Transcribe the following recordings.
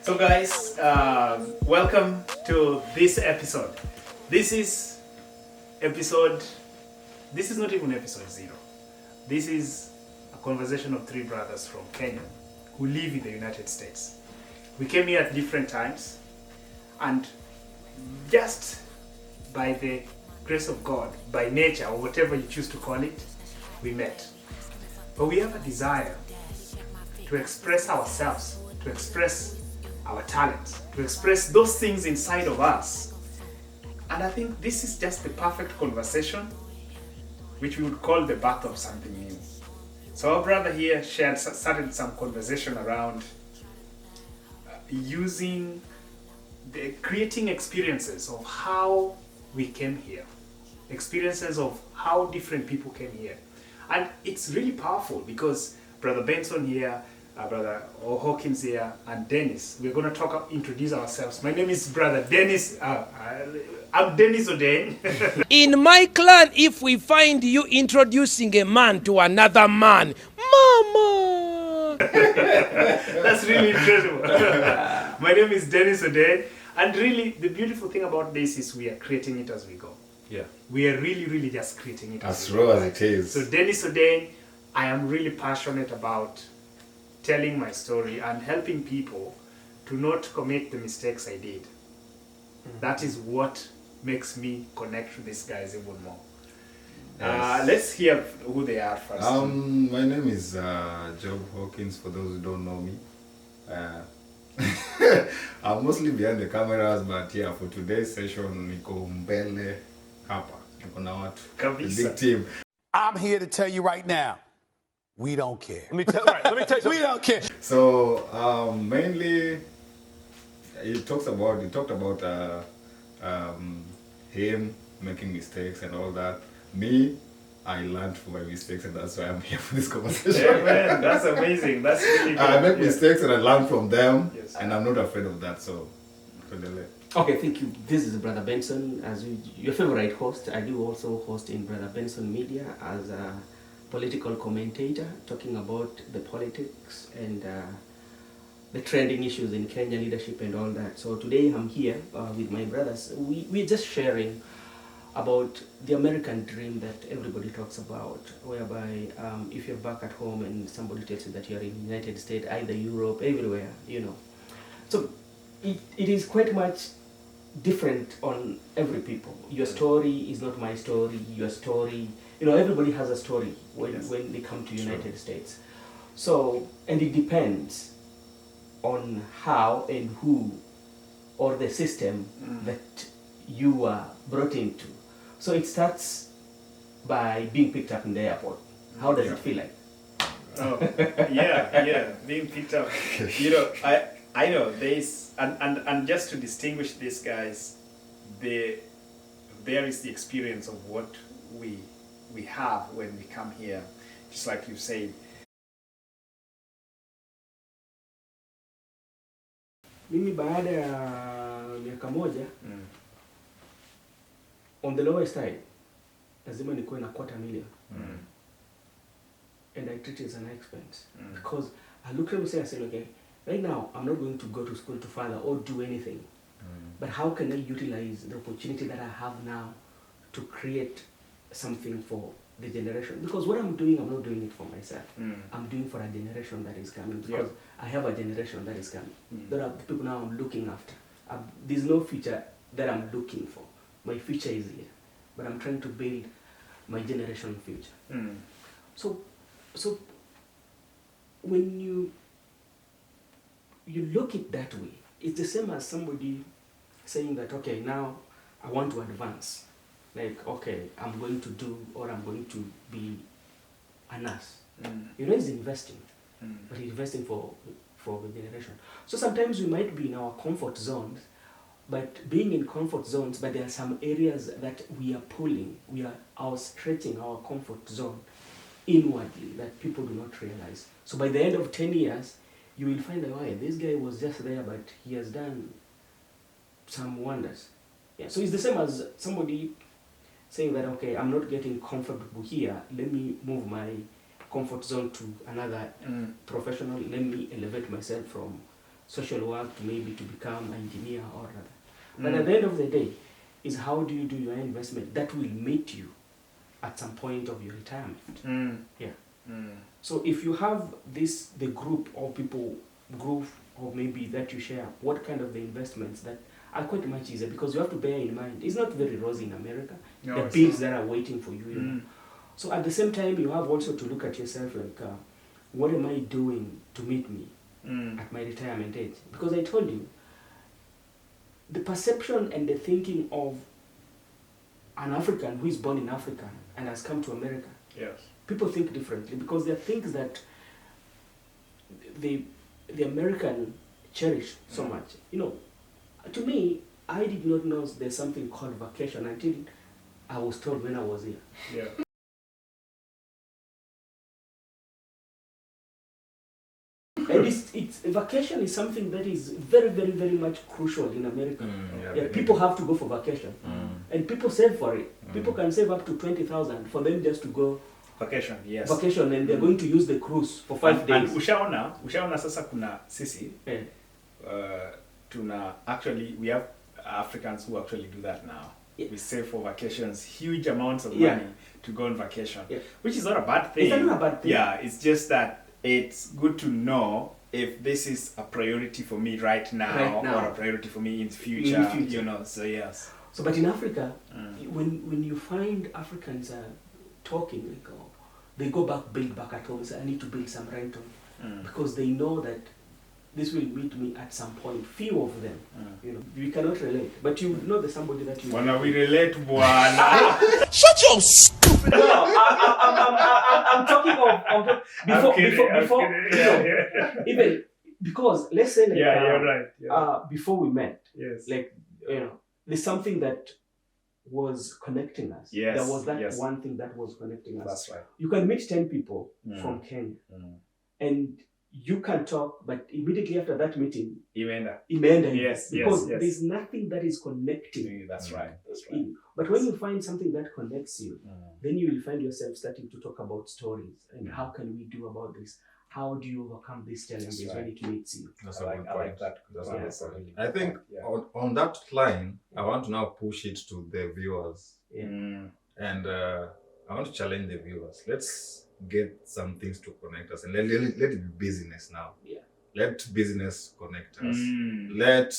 So guys, welcome to this episode. This is episode, this is not even episode 0. This is a conversation of 3 brothers from Kenya who live in the United States. We came here at different times, and just by the grace of God, by nature, or whatever you choose to call it, we met. But we have a desire to express ourselves, to express our talents, to express those things inside of us. And I think this is just the perfect conversation, which we would call the birth of something new. So our brother here started some conversation around creating experiences of how we came here, experiences of how different people came here. And it's really powerful because Brother Benson here, Brother Hawkins here, and Dennis, we're going to introduce ourselves. My name is Brother Dennis. I'm Dennis O'Dane. In my clan, if we find you introducing a man to another man, Mama! That's really incredible. My name is Dennis O'Dane. And really, the beautiful thing about this is we are creating it as we go. Yeah. We are really just creating it as raw as it is. So Dennis O'Dane, I am really passionate about telling my story and helping people to not commit the mistakes I did. Mm-hmm. That is what makes me connect with these guys even more. Yes. Let's hear who they are first. My name is Job Hawkins, for those who don't know me. I'm mostly behind the cameras, but yeah, for today's session, niko mbele hapa. Niko na watu. Kabisa. The big team. I'm here to tell you right now, we don't care. Let me tell you something. We don't care. So mainly, he talked about him making mistakes and all that. Me, I learned from my mistakes, and that's why I'm here for this conversation. Yeah, man, that's amazing. That's really good. I make mistakes and I learn from them, yes. And I'm not afraid of that. So, okay, thank you. This is Brother Benson, as your favorite host. I do also host in Brother Benson Media as a political commentator, talking about the politics and the trending issues in Kenya leadership and all that. So today I'm here with my brothers. We're just sharing about the American dream that everybody talks about, whereby if you're back at home and somebody tells you that you're in the United States, either Europe, everywhere, you know. So it is quite much different on every people. Your story is not my story, your story, you know, everybody has a story when they come to United States. So, and it depends on how and who or the system that you are brought into. So it starts by being picked up in the airport. How does it feel like? Oh, yeah, being picked up. You know, I know there's and just to distinguish these guys, there is the experience of what we have when we come here, just like you said. Mimi baada ya miaka moja on the lower side, lazima nikuwe na $250,000. And I treat it as an expense. Because I look at myself and say, okay, right now I'm not going to go to school to further or do anything. But how can I utilize the opportunity that I have now to create something for the generation? Because what I'm doing, I'm not doing it for myself. I'm doing for a generation that is coming. Because I have a generation that is coming. There are the people now I'm looking after. There's no future that I'm looking for. My future is here, but I'm trying to build my generation future. So when you look it that way, it's the same as somebody saying that, okay, now I want to advance. Like, okay, I'm going to do, or I'm going to be a nurse. You know, he's investing, but he's investing for the generation. So sometimes we might be in our comfort zones, but being in comfort zones, but there are some areas that we are pulling, we are stretching our comfort zone inwardly that people do not realize. So by the end of 10 years, you will find out, why this guy was just there, but he has done some wonders. Yeah. So it's the same as somebody saying that, okay, I'm not getting comfortable here, let me move my comfort zone to another professional, let me elevate myself from social work to maybe to become an engineer or rather. But at the end of the day, is how do you do your investment that will meet you at some point of your retirement. Yeah. So if you have the group of people, group or maybe that you share, what kind of the investments that are quite much easier, because you have to bear in mind, it's not very rosy in America. No, the bills that are waiting for you, you know. So at the same time, you have also to look at yourself like, what am I doing to meet me at my retirement age? Because I told you, the perception and the thinking of an African who is born in Africa and has come to America, Yes. people think differently because there are things that the American cherish so much. You know, to me, I did not know there's something called vacation until I was told when I was here. Yeah. And it's vacation is something that is very, very, very much crucial in America. Yeah, people have to go for vacation, and people save for it. People can save up to 20,000 for them just to go Vacation, yes. vacation, and they're going to use the cruise for 5 days. And ushaona sasa kuna sisi Yeah. actually we have Africans who actually do that now. Yeah. We save for vacations huge amounts of Yeah. money to go on vacation, Yeah. which is not a bad thing. It's not a bad thing. Yeah, it's just that it's good to know if this is a priority for me right now, or a priority for me in the future. You know, so yes. So, but in Africa, when you find Africans talking, like, they go build back at home, say, I need to build some rental, because they know that this will meet me at some point. Few of them, you know, we cannot relate, but you know there's somebody that you. When we relate, bwana. Shut your stupid. No, I'm talking of before, even because let's say like You're right. before we met, Yes. like, you know, there's something that was connecting us. Yes, There was that yes. one thing that was connecting us. That's right. You can meet 10 people from Kenya and you can talk, but immediately after that meeting, Imeenda. because yes. there's nothing that is connecting. That's right. That's right. you. But when you find something that connects you, then you will find yourself starting to talk about stories and how can we do about this? How do you overcome these challenges when it meets you? That's I a like good I like point. that. That's Yeah. a That's a good point. really I good think point, on that line, I want to now push it to the viewers. Yeah. And I want to challenge the viewers. Let's get some things to connect us, and let it be business now. Yeah. Let business connect us. Mm. Let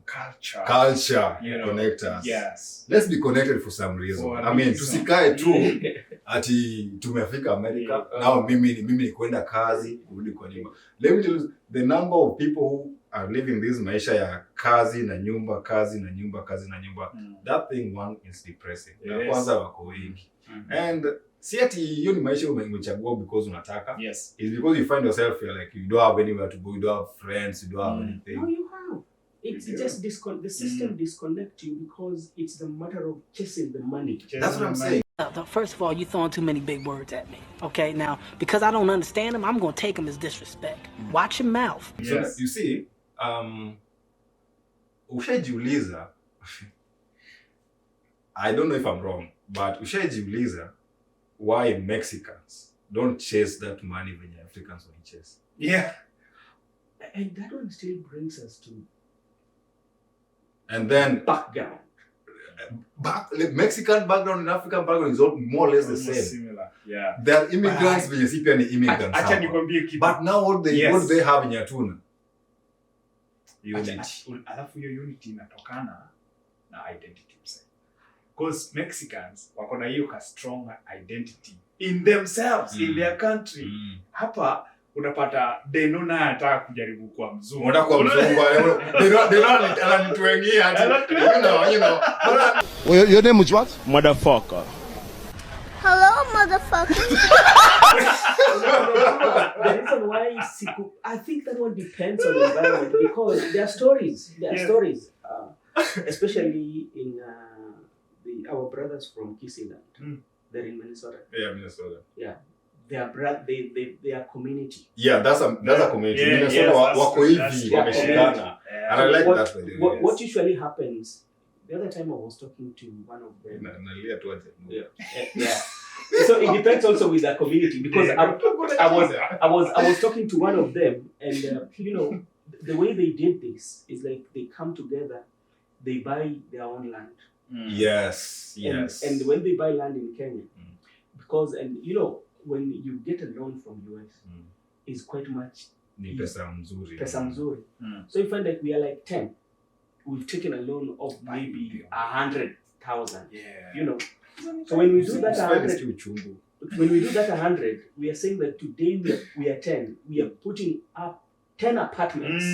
culture You know, connect us. Yes. Let's be connected for some reason. For a I mean, reason. tusikae tu ati tumefika America. Yeah. Now mimi ni kwenda kazi, kurudi kwa nyumba. Let me tell you, the number of people who are living this maisha ya kazi na nyumba, kazi na nyumba, kazi na nyumba. That thing, one, is depressing. Na Yes. kwanza wako wengi. And si ati hiyo ni maisha umechagua because unataka. Yes. It's because you find yourself like you don't have anywhere to go, you don't have friends, you don't have anything. No, you have. It's You do. just the system disconnect you because it's the matter of chasing the money. That's what I'm saying. First of all, you're throwing too many big words at me. Okay, now, because I don't understand them, I'm going to take them as disrespect. Watch your mouth. So Yes. you see, ushajiuliza, I don't know if I'm wrong, but ushajiuliza why Mexicans don't chase that money when Africans only chase. Yeah. And that one still brings us to And then background. Mexican background and African background is all more or less the Almost same. similar. Yeah. They are immigrants venye si pia ni immigrants. Acha hapa. nikwambie kitu. But now what do Yes. they have in Yatuna? Unity. Alafu hiyo unity inatokana na identity mse. Because Mexicans wako na hiyo ka strong identity in themselves, in their country. Hapa unapata Denona anataka kujaribu kuwa mzungu. Unataka kuwa mzungu. They don't ananituengia ati. You know. Well, your name is what? Motherfucker. Hello, motherfucker. The reason why I think that one depends on the environment because there are stories. Especially in our brothers from Kisiland. They're in Minnesota. Yeah, Minnesota. Yeah. They are community. Yeah, that's a community. Yeah, Minnesota yes, that's wako true, hivi that's true. wameshikana. And I like that way. What usually happens, the other time I was talking to one of them. Nalia tu aje. Yeah. So it depends also with the community because I was talking to one of them and you know the way they did this is like they come together, they buy their own land. Yes. And when they buy land in Kenya, because, and you know, when you get a loan from US, it's quite much Ni pesa mzuri. Pesa mzuri. So you find that we are like 10. We've taken a loan of maybe 100,000. You know. So when we do that 100, when we do that 100, we are saying that today we are 10. We are putting up 10 apartments.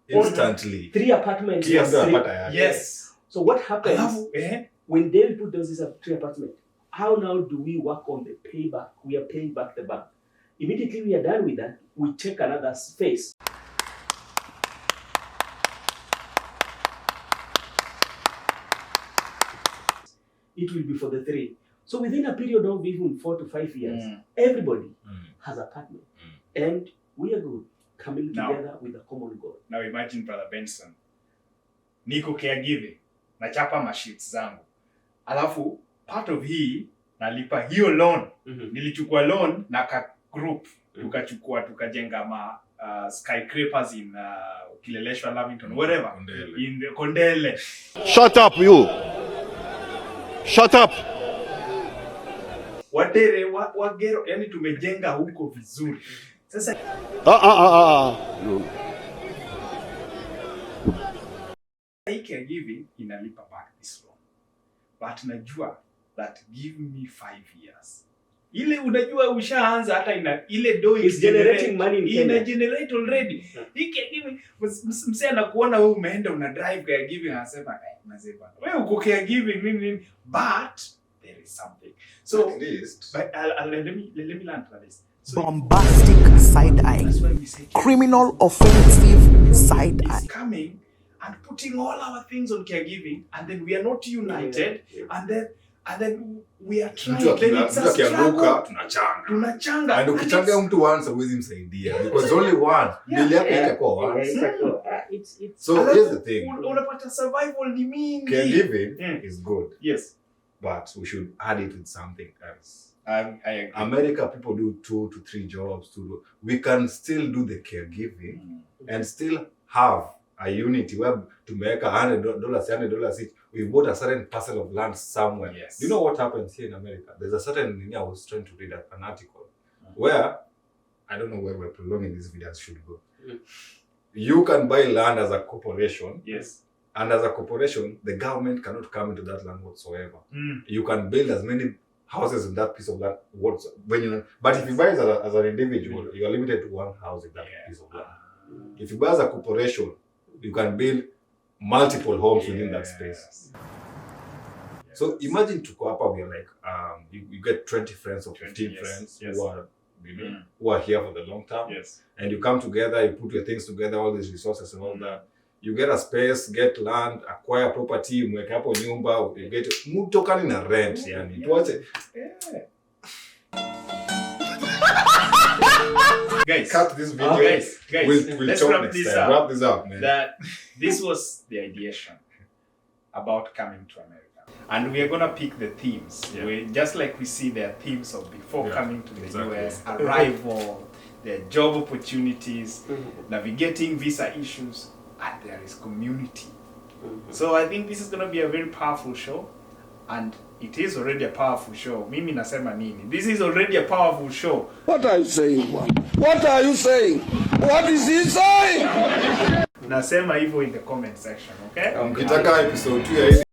Instantly. 3 apartments. Yes. So what happens when they put those 3 apartments? How now do we work on the payback? We are paying back the bank. Immediately we are done with that, we take another space. It will be for the 3. So within a period of even 4 to 5 years, everybody has an apartment. And we are good, coming together with a common goal. Now imagine Brother Benson. Niko caregiving, nachapa mashits zangu. Alafu, part of hii, nalipa hiyo loan. Nilichukua loan na ka group. Tukajenga ma skyscrapers in Kileleshwa, Lavington, wherever. In the Kondele. Shut up, you. Shut up. Wadere, wagero, yani tumejenga huko vizuri. Sasa hii caregiving inalipa back this loan. But najua that give me 5 years. Ile unajua ushaanza hata ile do is generating money in Kenya. Ina generate already. Hii caregiving msee anakuona wewe umeenda una drive caregiving anasema nasema wewe uko caregiving nini but there is something. So at least but let me learn for this. So, bombastic side eye, criminal offensive side eye. Coming and putting all our things on caregiving, and then we are not united, and then we are trying. Then it's a struggle. Tunachanga. And ukichanga mtu once hawezi msaidia because only one. Bili yako itakuwa once. So here's the thing. Unapata survival ni mingi. Caregiving is good. Yes. But we should add it with something else. I agree. America, people do 2 to 3 jobs. We can still do the caregiving and still have a unity where to make $100 each. We bought a certain parcel of land somewhere. Yes. Do you know what happens here in America? There's a certain, I was trying to read an article where, I don't know where we're prolonging this video should go. You can buy land as a corporation. Yes. And as a corporation, the government cannot come into that land whatsoever. You can build as many houses in that piece of land. But if you buy as an individual, you are limited to 1 house in that piece of land. If you buy as a corporation, you can build multiple homes within that space. So imagine tuko hapa, we are like, you get 20 friends or 15 friends who are here for the long term. Yes. And you come together, you put your things together, all these resources and all that. You get a space, get land, acquire property, mweke hapo nyumba, you get mutokani na rent, yani. Tuache. Guys, cut this video. Guys, we'll let's wrap this up, man. This was the ideation about coming to America. And we are going to pick the themes. Just like we see their themes of before coming to the US, arrival, their job opportunities, navigating visa issues, and there is community. So I think this is going to be a very powerful show. And it is already a powerful show. Mimi nasema nini? This is already a powerful show. What are you saying? What are you saying? What is he saying? Nasema hivyo in the comment section, okay? Mkitaka episode 2 ya